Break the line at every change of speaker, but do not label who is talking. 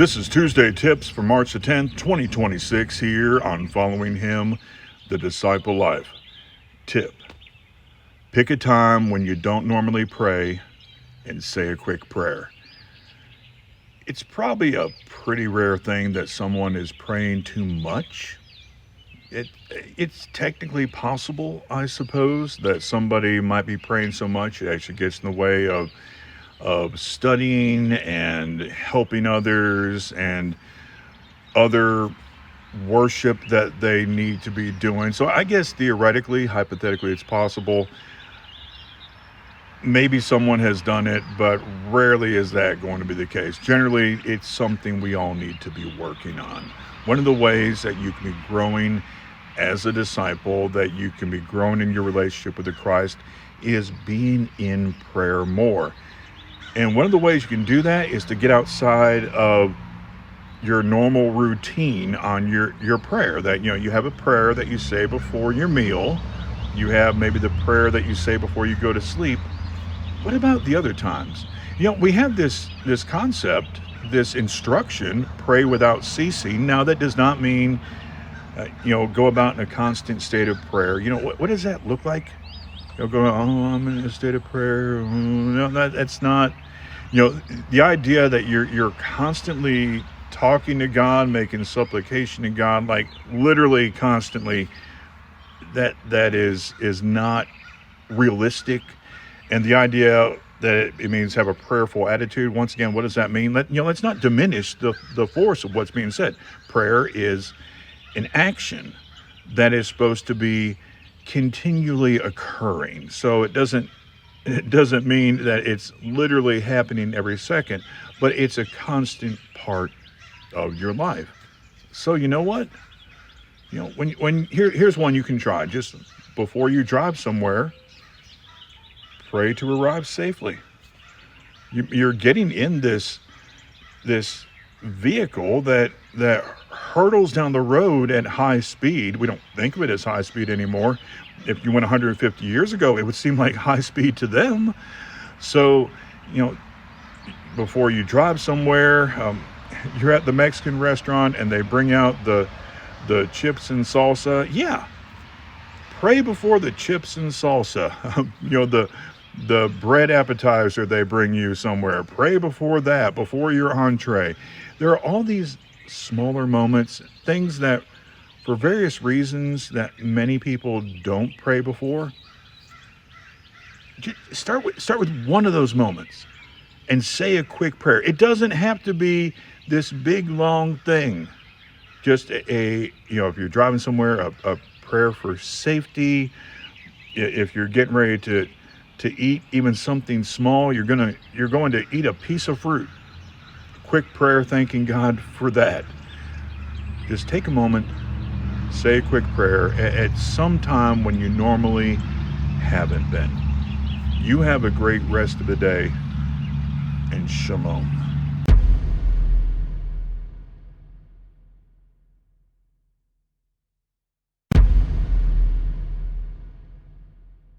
This is Tuesday Tips for March the 10th, 2026 here on Following Him, the Disciple Life. Tip: pick a time when you don't normally pray and say a quick prayer. It's probably a pretty rare thing that someone is praying too much. It's technically possible, I suppose, that somebody might be praying so much it actually gets in the way of studying and helping others and other worship that they need to be doing. So I guess theoretically, hypothetically, it's possible. Maybe someone has done it, but rarely is that going to be the case. Generally, it's something we all need to be working on. One of the ways that you can be growing as a disciple, that you can be growing in your relationship with the Christ, is being in prayer more. And one of the ways you can do that is to get outside of your normal routine on your prayer. That, you have a prayer that you say before your meal. You have maybe the prayer that you say before you go to sleep. What about the other times? We have this concept, this instruction, pray without ceasing. Now, that does not mean, go about in a constant state of prayer. What does that look like? Go, I'm in a state of prayer. No, that's not, the idea that you're constantly talking to God, making supplication to God, like literally constantly, that is not realistic. And the idea that it means have a prayerful attitude, once again, what does that mean? Let's not diminish the force of what's being said. Prayer is an action that is supposed to be continually occurring. So it doesn't mean that it's literally happening every second, but it's a constant part of your life. So you know what? Here's one you can try. Just before you drive somewhere, pray to arrive safely. You're getting in this vehicle that hurtles down the road at high speed. We don't think of it as high speed anymore. If you went 150 years ago, it would seem like high speed to them. So, before you drive somewhere, you're at the Mexican restaurant and they bring out the chips and salsa. Yeah, pray before the chips and salsa. The bread appetizer they bring you somewhere. Pray before that, before your entree. There are all these smaller moments, things that for various reasons that many people don't pray before. Just start with one of those moments and say a quick prayer. It doesn't have to be this big long thing. Just if you're driving somewhere, a prayer for safety. If you're getting ready to eat even something small, you're going to eat a piece of fruit. Quick prayer thanking God for that. Just take a moment, say a quick prayer at some time when you normally haven't been. You have a great rest of the day, and shalom.